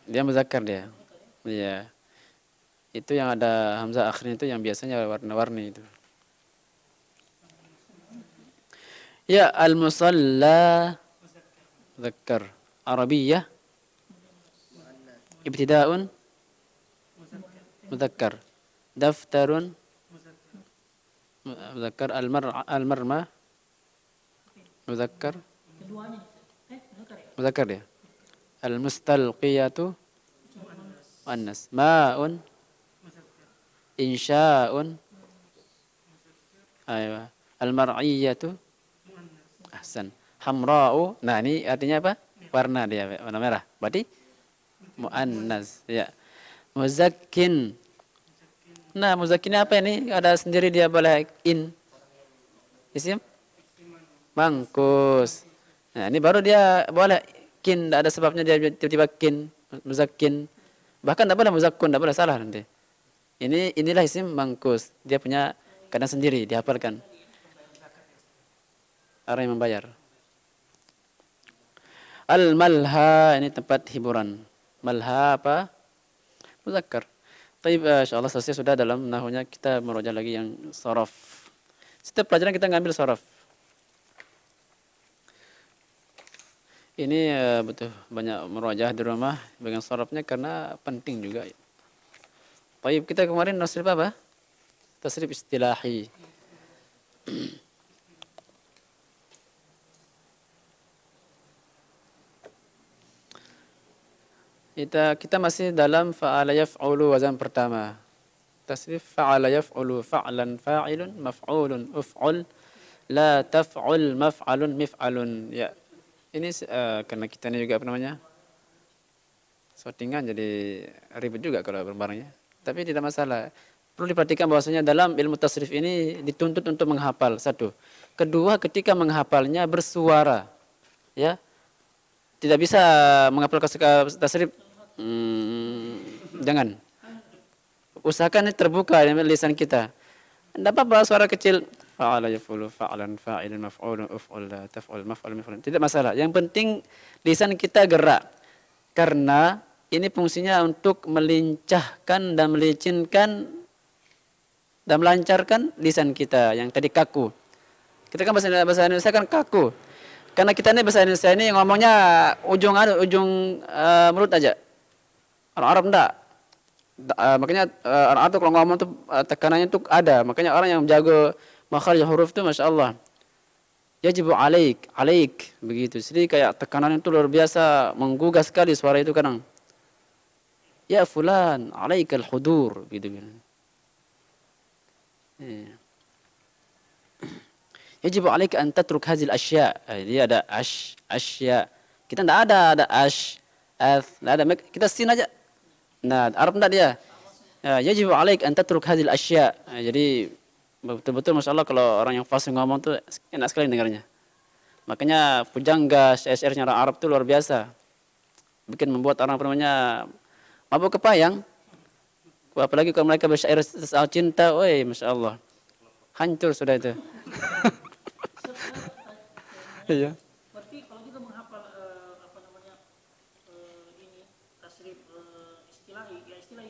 Dia muzakkar dia. Iya. Itu yang ada hamzah akhirnya itu yang biasanya warna-warni itu. Ya, al-musalla muzakkar. Arabiyah ibtida'un muzakkar. Daftarun muzakkar. Al-marma muzakkar. Muzakkar dia. Al-mustalqiyatu muannas. Ma'un insya'un. Aywa. Al-mar'iyatu ahsan. Hamra'u. Nah, ini artinya apa? Warna dia, warna merah. Berarti muannas ya. Muzakkin. Nah, muzakkin apa ini? Ada sendiri dia boleh in. Isim mangkus. Nah, ini baru dia boleh kin, tidak ada sebabnya dia tiba-tiba kin, muzakkin. Bahkan tidak boleh muzakkun, tidak boleh, salah nanti. Inilah isim mangkus. Dia punya keadaan sendiri, dihafalkan. Orang yang membayar. Al-malha, ini tempat hiburan. Malha apa? Muzakkar. Taib, insyaallah selesai sudah dalam nahunya, kita merujuk lagi yang sorof. Setiap pelajaran kita ngambil sorof. Ini butuh banyak merujah di rumah bagian sorofnya karena penting juga. Taib, kita kemarin tasrif apa? Tasrif istilahi. Kita masih dalam fa'ala yaf'ulu wazan pertama. tasrif fa'ala yaf'ulu fa'lan fa'ilun maf'ulun uf'ul la taf'ul maf'alun mif'alun. Ya. Ini karena kita ini juga apa namanya? Sortingan jadi ribet juga kalau berbarangnya. Tapi tidak masalah. Perlu diperhatikan bahwasanya dalam ilmu tasrif ini dituntut untuk menghafal, satu. Kedua, ketika menghafalnya bersuara. Ya. Tidak bisa menghafal tasrif jangan. Usahakan ini terbuka dengan lisan kita. Tidak apa-apa suara kecil. Fa'ala yaf'ulu fa'lan fa'ilun maf'ulun uf'ul la taf'ul maf'ul maf'ulun. Tidak masalah. Yang penting lisan kita gerak. Karena ini fungsinya untuk melincahkan dan melicinkan dan melancarkan lisan kita yang tadi kaku. Kita kan bahasa Indonesia kan kaku. Karena kita ini bahasa Indonesia ini ngomongnya ujung mulut aja. Orang Arab enggak. Makanya orang Arab tuh kalau ngomong tuh tekanannya tuh ada. Makanya orang yang jago makhraj huruf tuh Masya Allah. Yajibu alaik begitu. Jadi kayak tekanannya itu luar biasa, menggugah sekali suara itu kadang. Ya fulan, alaikal hudur gitu. Yajibu alaika an tatruk hazil asya. Dia ada asya. Kita enggak ada enggak ada. Kita sin aja. Nah, Arab enggak dia. Yajibu alaik an tatruk hazil asya. Jadi betul-betul Masya Allah kalau orang yang fasih ngomong tuh enak sekali dengarnya. Makanya pujangga syair-syairnya orang Arab tuh luar biasa. Bikin membuat orang namanya mabuk kepayang. Apalagi kalau mereka bersyair soal cinta, woi Masya Allah. Hancur sudah itu. Iya. Berarti kalau kita menghafal ini tasrif istilahi,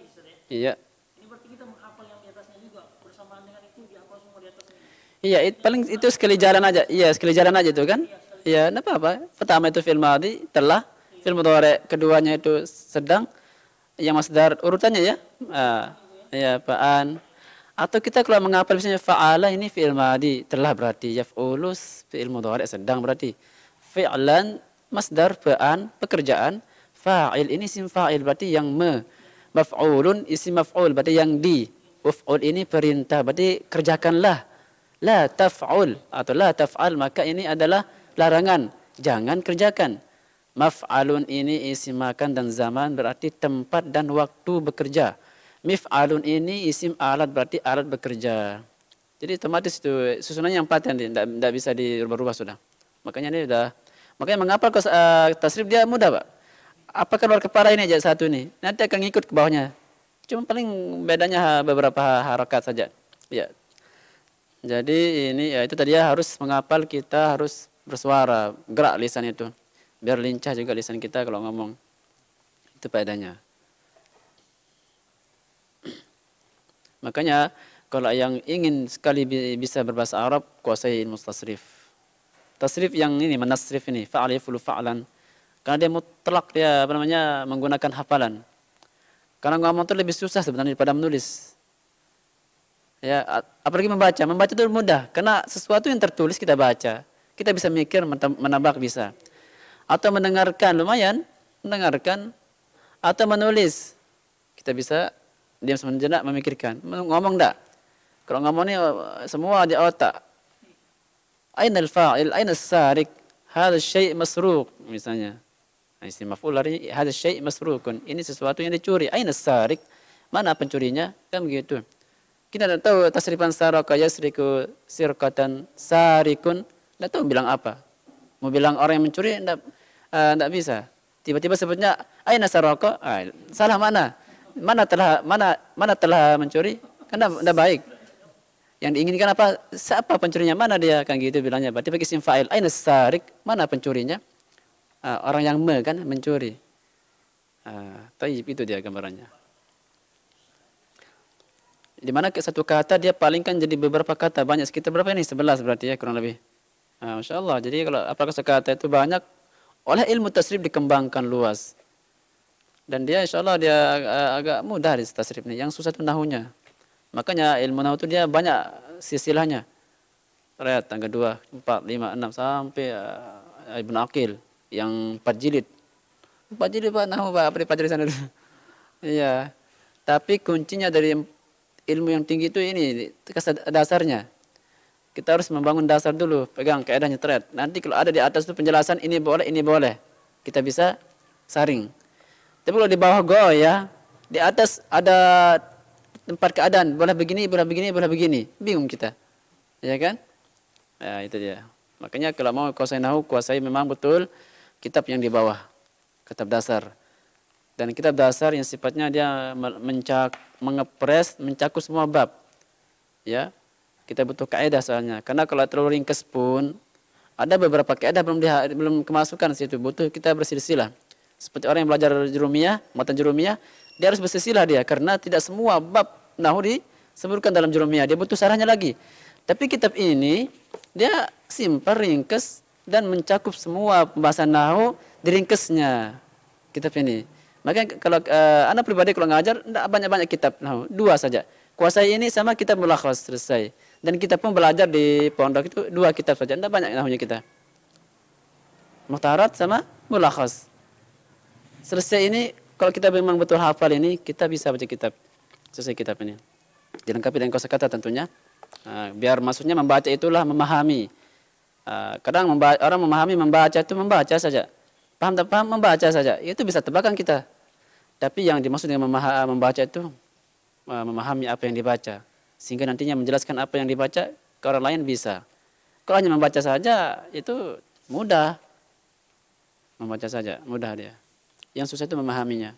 Ustaz ya. Iya. Ini berarti kita menghafal yang di atasnya juga bersamaan dengan itu dihafal semua di atasnya. Iya, paling itu sekali jalan aja. Iya, sekali jalan aja itu kan. Iya, enggak apa-apa. Pertama itu fi'il madhi, telah. Fi'il mudhari, keduanya itu sedang. Yang masdar urutannya ya. Ya, fa'an. Atau kita kalau menghafal misalnya fa'ala ini fi'il madhi, telah berarti yaf'ulus fi'il mudhari sedang berarti. Fi'lan masdar fa'an pekerjaan, fa'il ini isim fa'il berarti yang maf'ulun isim maf'ul berarti yang di. Uf'ul ini perintah berarti kerjakanlah. La taf'ul atau la taf'al maka ini adalah larangan, jangan kerjakan. Maf'alun ini isim makan dan zaman berarti tempat dan waktu bekerja. Mif'alun ini isim alat berarti alat bekerja. Jadi otomatis itu susunannya yang paten, tidak bisa dirubah-rubah sudah. Makanya ini sudah. Makanya mengapa tasrif dia mudah, Pak? Apakah luar kepala ini aja satu ini? Nanti akan ngikut ke bawahnya. Cuma paling bedanya beberapa harakat saja. Ya. Jadi ini ya itu tadi ya harus menghafal, kita harus bersuara, gerak lisan itu. Biar lincah juga lisan kita kalau ngomong. Itu faedahnya. Makanya kalau yang ingin sekali bisa berbahasa Arab, kuasai ilmu tasrif. Tasrif yang ini, menasrif ini, fa'al yaf'ulu fa'lan. Karena dia mutlak, dia apa namanya, menggunakan hafalan. Karena ngomong itu lebih susah sebenarnya daripada menulis. Ya, apalagi membaca. Membaca itu mudah, karena sesuatu yang tertulis kita baca. Kita bisa mikir, menebak bisa. Atau mendengarkan, lumayan. Mendengarkan. Atau menulis. Kita bisa diam sejenak memikirkan. Ngomong enggak? Kalau ngomong ini semua di otak. Aina al-fa'il, aina as-sarik, hadha syai' masruq misalnya. Isim maf'ul hari hadha syai' masruqun. Ini sesuatu yang dicuri. Aina as-sarik? Mana pencurinya? Kan begitu. Kita tidak tahu tasrifan saraka yasriku sirqatan sarikun. Tidak tahu bilang apa. Mau bilang orang yang mencuri tidak bisa. Tiba-tiba sebutnya aina saraka? Salah mana? Mana telah mencuri? Kan tidak baik. Yang diinginkan apa? Siapa pencurinya? Mana dia? Kan gitu bilangnya. Berarti pakai isim fa'il. Aina sarik? Mana pencurinya? Orang yang kan mencuri. Tayyib itu dia gambarannya. Di mana satu kata dia palingkan jadi beberapa kata, banyak sekitar berapa ini? 11 berarti ya kurang lebih. Masya Allah. Jadi kalau apakah sekata itu banyak, oleh ilmu tasrif dikembangkan luas. Dan dia insya Allah dia agak mudah di tasrif ini. Yang susah itu nahunya. Makanya ilmu nahu itu dia banyak silsilahnya. Lihat tangga 2, 4, 5, 6 sampai Ibnu Aqil yang 4 jilid. 4 jilid Pak nahu Pak, apa dipelajari sana dulu. Iya. Tapi kuncinya dari ilmu yang tinggi itu ini dasarnya. Kita harus membangun dasar dulu, pegang kaidahnya thread. Nanti kalau ada di atas itu penjelasan ini boleh, kita bisa saring. Tapi kalau di bawah goyah, di atas ada tempat keadaan, boleh begini, bingung kita. Ya kan? Ya, itu dia. Makanya kalau mau kuasai nahu, kuasai memang betul kitab yang di bawah, kitab dasar. Dan kitab dasar yang sifatnya dia mengepres, mencakup semua bab. Ya. Kita butuh kaidah soalnya. Karena kalau terlalu ringkas pun ada beberapa kaidah belum kemasukan situ. Butuh kita bersilsilah. Seperti orang yang belajar jurumiyah, matan jurumiyah, dia harus bersilsilah dia karena tidak semua bab nahwu disebutkan dalam jurumiyah. Dia butuh sarahnya lagi. Tapi kitab ini dia simpel, ringkas dan mencakup semua pembahasan nahwu diringkasnya. Kitab ini. Makanya kalau anak pribadi kalau ngajar enggak banyak-banyak kitab nahwu, 2 saja. Kuasai ini sama kitab mulakhas selesai. Dan kita pun belajar di pondok itu 2 kitab saja, tidak banyak nahwunya kita. Muhtarat sama mulakhas. Selesai ini, kalau kita memang betul hafal ini, kita bisa baca kitab. Selesai kitab ini. Dilengkapi dengan kosakata tentunya. Biar maksudnya membaca itulah memahami. Kadang orang memahami membaca itu membaca saja. Paham tak paham membaca saja. Itu bisa tebakan kita. Tapi yang dimaksud dengan membaca itu memahami apa yang dibaca. Sehingga nantinya menjelaskan apa yang dibaca ke orang lain bisa. Kalau hanya membaca saja itu mudah. Membaca saja, mudah dia. Yang susah itu memahaminya.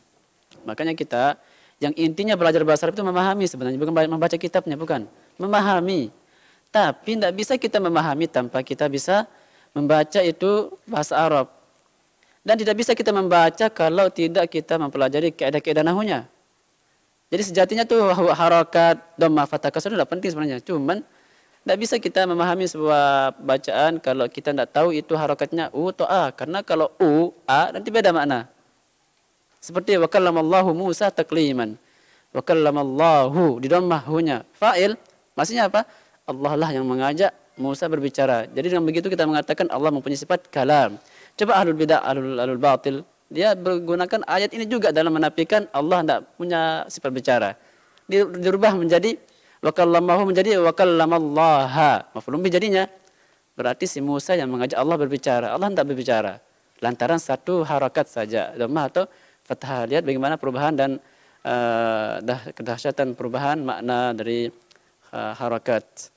Makanya kita yang intinya belajar bahasa Arab itu memahami sebenarnya, bukan membaca kitabnya, bukan. Memahami. Tapi tidak bisa kita memahami tanpa kita bisa membaca itu bahasa Arab. Dan tidak bisa kita membaca kalau tidak kita mempelajari kaidah-kaidah nahwunya. Jadi sejatinya tuh harakat, dhammah, fathah, kasrah sudah penting sebenarnya. Cuman tidak bisa kita memahami sebuah bacaan kalau kita tidak tahu itu harakatnya U atau A. Karena kalau U, A nanti beda makna. Seperti wa kallamallahu Musa takliman. Wa kallamallahu di dhammah hu-nya. Fa'il, maksudnya apa? Allah lah yang mengajak Musa berbicara. Jadi dengan begitu kita mengatakan Allah mempunyai sifat kalam. Coba ahlul bidah, ahlul batil, dia menggunakan ayat ini juga dalam menafikan Allah tidak punya sifat bicara. Dirubah menjadi wa kallamahu menjadi wa kallamallaha. Maf'ulun bih jadinya. Berarti si Musa yang mengajak Allah berbicara. Allah tidak berbicara. Lantaran satu harakat saja. Dhammah atau fathah. Lihat bagaimana perubahan dan kedahsyatan perubahan makna dari harakat.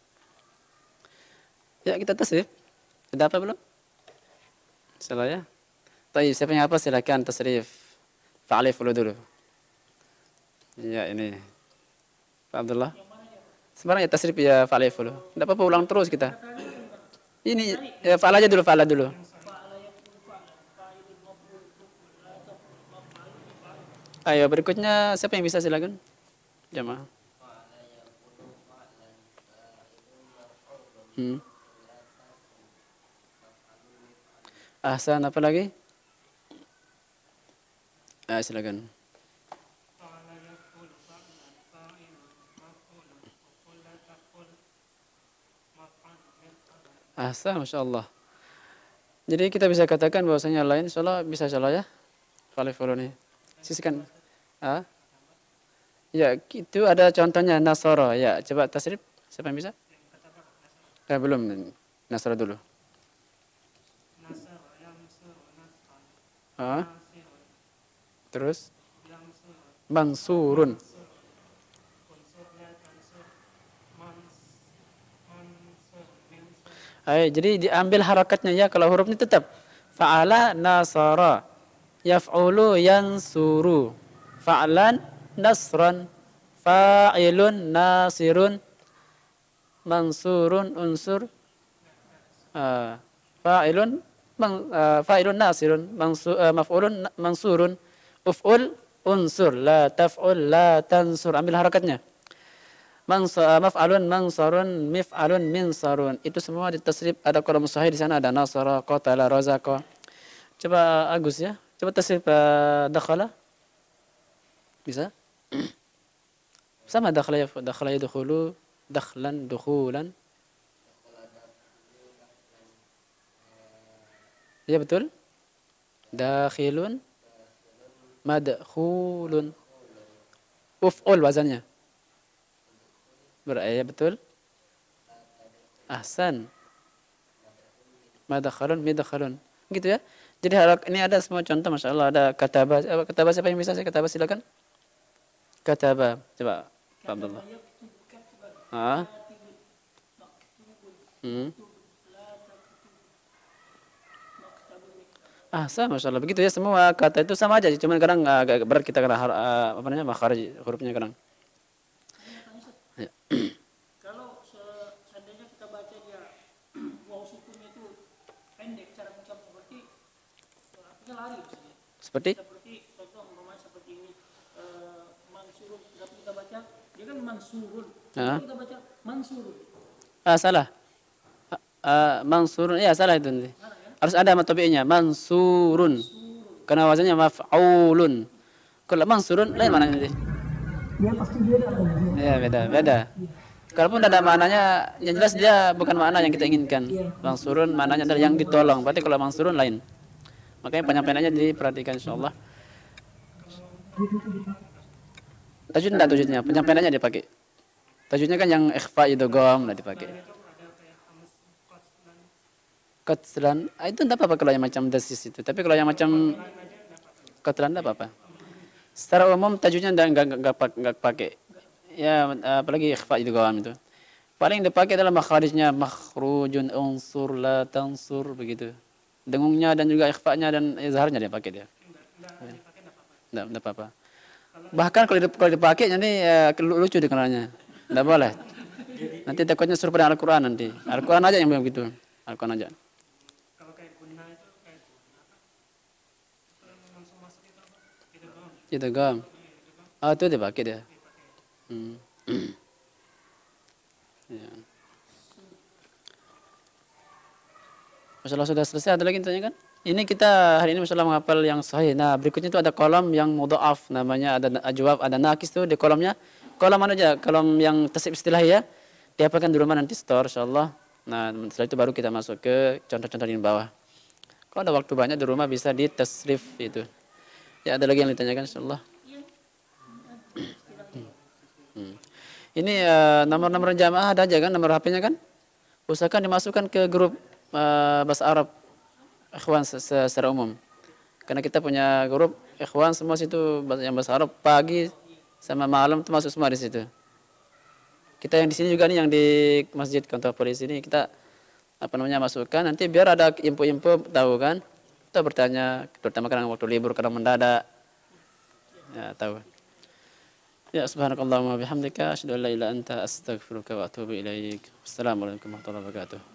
Ya, kita tasrif. Sudah apa belum? Salah ya? Baik, siapa yang apa silakan tasrif. Fa'alif dulu. Ya, ini. Pak Abdullah. Sebenarnya tasrif ya fa'alif dulu. Tidak apa-apa ulang terus kita. Ini ya fa'al aja dulu, fa'ala dulu. Ayo berikutnya siapa yang bisa silakan? Jamaah. Ahsan, apa lagi? Silakan. Ahsan, Masya Allah. Jadi kita bisa katakan bahwasanya lain insyaallah bisa insyaallah ya. Fa'alif nih. Sisihkan. Ya, itu ada contohnya Nasara. Ya, coba tasrif. Siapa yang bisa? Belum. Nasara dulu. Terus mansurun. Jadi diambil harakatnya ya, kalau huruf ini tetap fa'ala nasara, yaf'ulu yansuru, fa'lan nasran, fa'ilun nasirun, mansurun unsur, fa'ilun nasirun, maf'ulun mansurun, uf'ul unsur, la taf'ul la tansur. Ambil harakatnya. Maf'alun mansarun, mif'alun minsarun. Itu semua ditasrif. Ada qalam sahih di sana, ada nasara, qatala, razaqa. Coba Agus ya. Coba tasrif dakhala. Bisa? Sama dakhala yadkhulu, dakhlan, dukhulan. Ya betul? Dakhilun, madkhulun. Uf'ul wazannya. Beraya betul. Ahsan. Madakhalun, midakhalun. Gitu ya. Jadi ini ada semua contoh, masya Allah. Ada kataba. Kataba siapa yang bisa? Saya kataba silakan. Kataba. Coba, Pak Abdullah. Ah. Sama, masya Allah. Begitu ya, semua kata itu sama aja. Cuma kadang agak berat kita karena apa namanya, makhraj hurufnya kadang. Ya. Kalau seandainya kita baca dia waw sukunnya itu pendek cara mengucap seperti artinya lari misalnya. Seperti Contoh umpamanya seperti ini mansurun, kita baca dia kan mansurun. Kita baca mansurun. Salah. Mansurun, ya salah itu nanti. Harus ada matobi'nya, mansurun. Karena wazannya maf'ulun. Kalau mansurun lain maknanya nanti. Ya pasti beda. Ya beda. Kalaupun ada maknanya, yang jelas dia bukan makna yang kita inginkan. Mansurun maknanya adalah yang ditolong. Berarti kalau mansurun lain. Makanya penyampaiannya diperhatikan insyaallah. Tajwid enggak tajwidnya, penyampaiannya dipakai. Tajwidnya kan yang ikhfa idgham enggak dipakai. Qatlan, itu enggak apa-apa kalau yang macam dasis itu. Tapi kalau yang macam qatlan enggak apa-apa. Secara umum tajwidnya enggak pakai. Ya, apalagi ikhfa idgham itu. Paling dipakai adalah makharijnya, makhrujun unsur la tansur begitu. Dengungnya dan juga ikhfa-nya dan izharnya dia pakai dia. Enggak apa-apa. Bahkan kalau dipakai nanti lucu dikenalnya. Enggak boleh. Nanti takutnya serupa dengan Al-Qur'an nanti. Al-Qur'an aja yang begitu. Al-Qur'an aja. Itu gam. Itu dipakai dia. Ya. Masalah sudah selesai, ada lagi tanya kan? Ini kita hari ini masalah menghafal yang sahih. Nah, berikutnya itu ada kolom yang mudha'af, namanya ada ajwab, ada nakis tuh di kolomnya. Kolom mana aja? Kolom yang tasrif istilah ya. Dihafalkan di rumah nanti store insyaallah. Nah, setelah itu baru kita masuk ke contoh-contoh di bawah. Kalau ada waktu banyak di rumah bisa di tasrif itu. Ya, ada lagi yang ditanyakan insyaallah. Ini nomor-nomor jamaah ada aja kan, nomor HP-nya kan? Usahakan dimasukkan ke grup bahasa Arab ikhwan secara umum. Karena kita punya grup ikhwan semua situ yang bahasa Arab pagi sama malam itu masuk semua di situ. Kita yang di sini juga nih yang di Masjid Kantor Polisi ini kita masukkan nanti biar ada info-info tahu kan. Kita bertanya terutama kadang waktu libur kadang mendadak. Ya, tahu. Ya, subhanakallahumma bihamdika asyhadu an la ilaha illa anta astaghfiruka wa atubu ilaik. Wassalamualaikum warahmatullahi wabarakatuh.